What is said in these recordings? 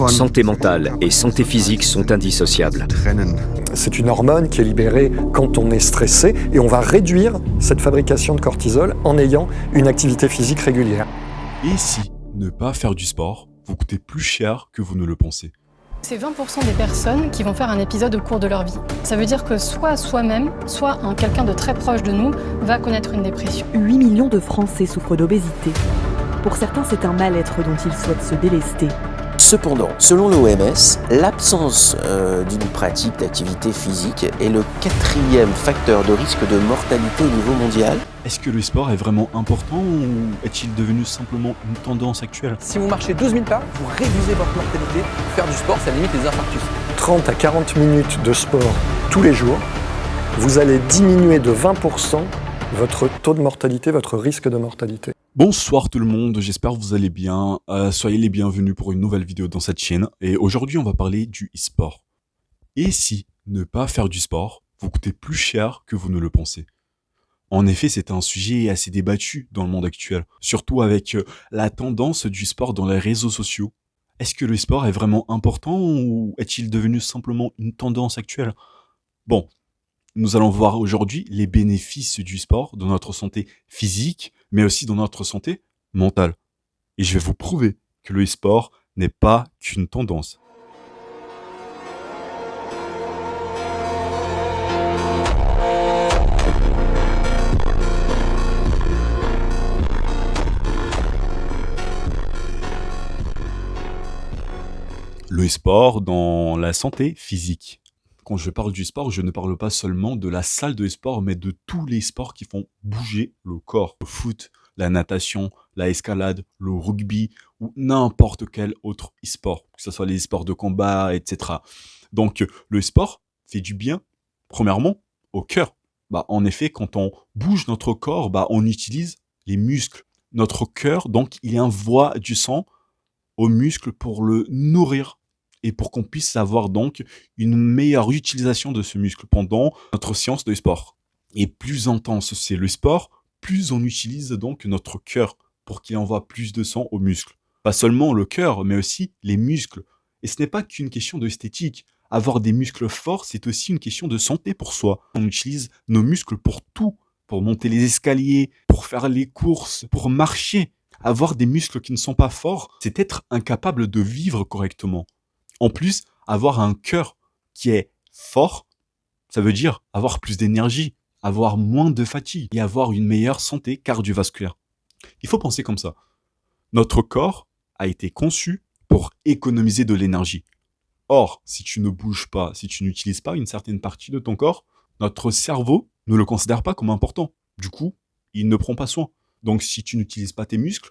Santé mentale et santé physique sont indissociables. C'est une hormone qui est libérée quand on est stressé et on va réduire cette fabrication de cortisol en ayant une activité physique régulière. Et si ne pas faire du sport vous coûter plus cher que vous ne le pensez? C'est 20% des personnes qui vont faire un épisode au cours de leur vie. Ça veut dire que soit soi-même, soit quelqu'un de très proche de nous va connaître une dépression. 8 millions de Français souffrent d'obésité. Pour certains, c'est un mal-être dont ils souhaitent se délester. Cependant, selon l'OMS, l'absence d'une pratique d'activité physique est le 4e facteur de risque de mortalité au niveau mondial. Est-ce que le sport est vraiment important ou est-il devenu simplement une tendance actuelle? Si vous marchez 12 000 pas, vous réduisez votre mortalité. Faire du sport, ça limite les infarctus. 30 à 40 minutes de sport tous les jours, vous allez diminuer de 20% votre taux de mortalité, votre risque de mortalité. Bonsoir tout le monde, j'espère que vous allez bien. Soyez les bienvenus pour une nouvelle vidéo dans cette chaîne. Et aujourd'hui, on va parler du e-sport. Et si ne pas faire du sport vous coûter plus cher que vous ne le pensez? En effet, c'est un sujet assez débattu dans le monde actuel, surtout avec la tendance du sport dans les réseaux sociaux. Est-ce que le sport est vraiment important ou est-il devenu simplement une tendance actuelle? Bon, nous allons voir aujourd'hui les bénéfices du sport dans notre santé physique, mais aussi dans notre santé mentale. Et je vais vous prouver que le sport n'est pas qu'une tendance. Le sport dans la santé physique. Quand je parle du sport, je ne parle pas seulement de la salle de sport, mais de tous les sports qui font bouger le corps. Le foot, la natation, la escalade, le rugby ou n'importe quel autre e-sport, que ce soit les sports de combat, etc. Donc, le sport fait du bien, premièrement, au cœur. En effet, quand on bouge notre corps, on utilise les muscles. Notre cœur, donc, il envoie du sang aux muscles pour le nourrir et pour qu'on puisse avoir donc une meilleure utilisation de ce muscle pendant notre séance de sport. Et plus intense c'est le sport, plus on utilise donc notre cœur pour qu'il envoie plus de sang aux muscles. Pas seulement le cœur, mais aussi les muscles. Et ce n'est pas qu'une question d'esthétique. Avoir des muscles forts, c'est aussi une question de santé pour soi. On utilise nos muscles pour tout, pour monter les escaliers, pour faire les courses, pour marcher. Avoir des muscles qui ne sont pas forts, c'est être incapable de vivre correctement. En plus, avoir un cœur qui est fort, ça veut dire avoir plus d'énergie, avoir moins de fatigue et avoir une meilleure santé cardiovasculaire. Il faut penser comme ça. Notre corps a été conçu pour économiser de l'énergie. Or, si tu ne bouges pas, si tu n'utilises pas une certaine partie de ton corps, notre cerveau ne le considère pas comme important. Du coup, il ne prend pas soin. Donc, si tu n'utilises pas tes muscles,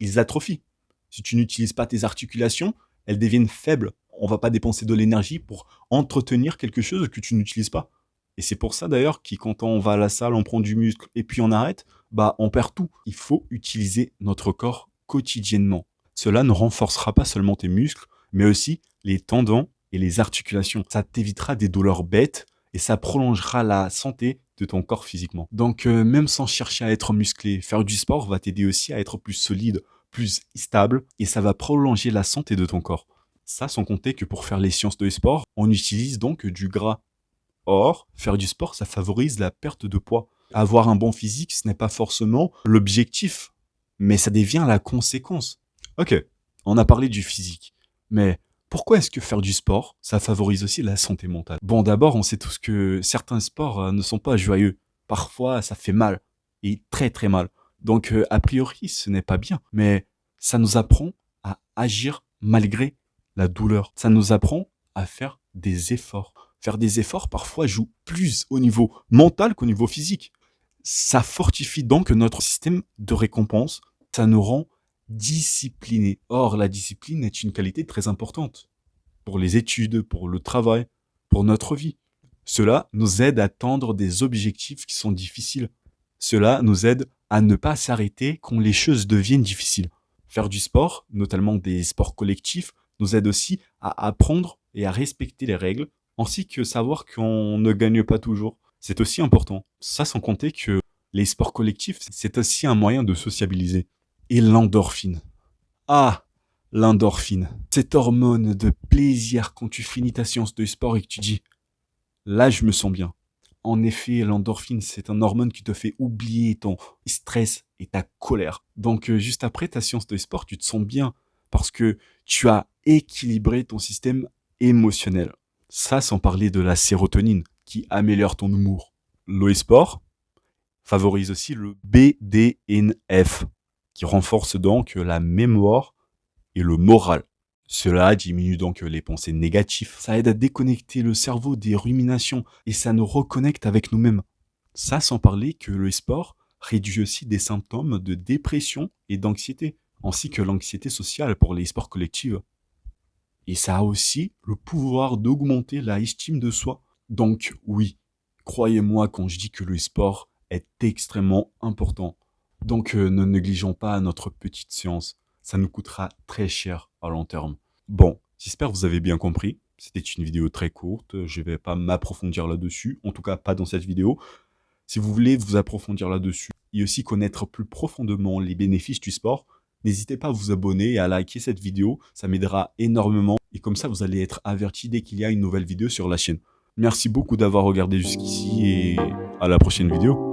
ils atrophient. Si tu n'utilises pas tes articulations, elles deviennent faibles. On ne va pas dépenser de l'énergie pour entretenir quelque chose que tu n'utilises pas. Et c'est pour ça d'ailleurs que quand on va à la salle, on prend du muscle et puis on arrête, on perd tout. Il faut utiliser notre corps quotidiennement. Cela ne renforcera pas seulement tes muscles, mais aussi les tendons et les articulations. Ça t'évitera des douleurs bêtes et ça prolongera la santé de ton corps physiquement. Donc même sans chercher à être musclé, faire du sport va t'aider aussi à être plus solide, plus stable et ça va prolonger la santé de ton corps. Ça sans compter que pour faire les séances de sport, on utilise donc du gras. Or, faire du sport, ça favorise la perte de poids. Avoir un bon physique, ce n'est pas forcément l'objectif, mais ça devient la conséquence. Ok, on a parlé du physique, mais pourquoi est-ce que faire du sport, ça favorise aussi la santé mentale? Bon, d'abord, on sait tous que certains sports ne sont pas joyeux. Parfois, ça fait mal, et très très mal. Donc, a priori, ce n'est pas bien, mais ça nous apprend à agir malgré la douleur. Ça nous apprend à faire des efforts. Faire des efforts, parfois, joue plus au niveau mental qu'au niveau physique. Ça fortifie donc notre système de récompense. Ça nous rend disciplinés. Or, la discipline est une qualité très importante pour les études, pour le travail, pour notre vie. Cela nous aide à atteindre des objectifs qui sont difficiles. Cela nous aide à ne pas s'arrêter quand les choses deviennent difficiles. Faire du sport, notamment des sports collectifs, nous aide aussi à apprendre et à respecter les règles, ainsi que savoir qu'on ne gagne pas toujours. C'est aussi important. Ça sans compter que les sports collectifs, c'est aussi un moyen de sociabiliser. Et l'endorphine. Ah, L'endorphine, cette hormone de plaisir quand tu finis ta séance de sport et que tu dis « là, je me sens bien ». En effet, l'endorphine, c'est un hormone qui te fait oublier ton stress et ta colère. Donc, juste après ta séance de sport, tu te sens bien parce que tu as équilibré ton système émotionnel. Ça, sans parler de la sérotonine qui améliore ton humour. Le sport favorise aussi le BDNF qui renforce donc la mémoire et le moral. Cela diminue donc les pensées négatives. Ça aide à déconnecter le cerveau des ruminations et ça nous reconnecte avec nous-mêmes. Ça sans parler que le sport réduit aussi des symptômes de dépression et d'anxiété, ainsi que l'anxiété sociale pour les sports collectifs. Et ça a aussi le pouvoir d'augmenter la estime de soi. Donc oui, croyez-moi quand je dis que le sport est extrêmement important. Donc ne négligeons pas notre petite séance. Ça nous coûtera très cher à long terme. Bon, j'espère que vous avez bien compris. C'était une vidéo très courte. Je ne vais pas m'approfondir là-dessus. En tout cas, pas dans cette vidéo. Si vous voulez vous approfondir là-dessus et aussi connaître plus profondément les bénéfices du sport, n'hésitez pas à vous abonner et à liker cette vidéo. Ça m'aidera énormément. Et comme ça, vous allez être averti dès qu'il y a une nouvelle vidéo sur la chaîne. Merci beaucoup d'avoir regardé jusqu'ici et à la prochaine vidéo.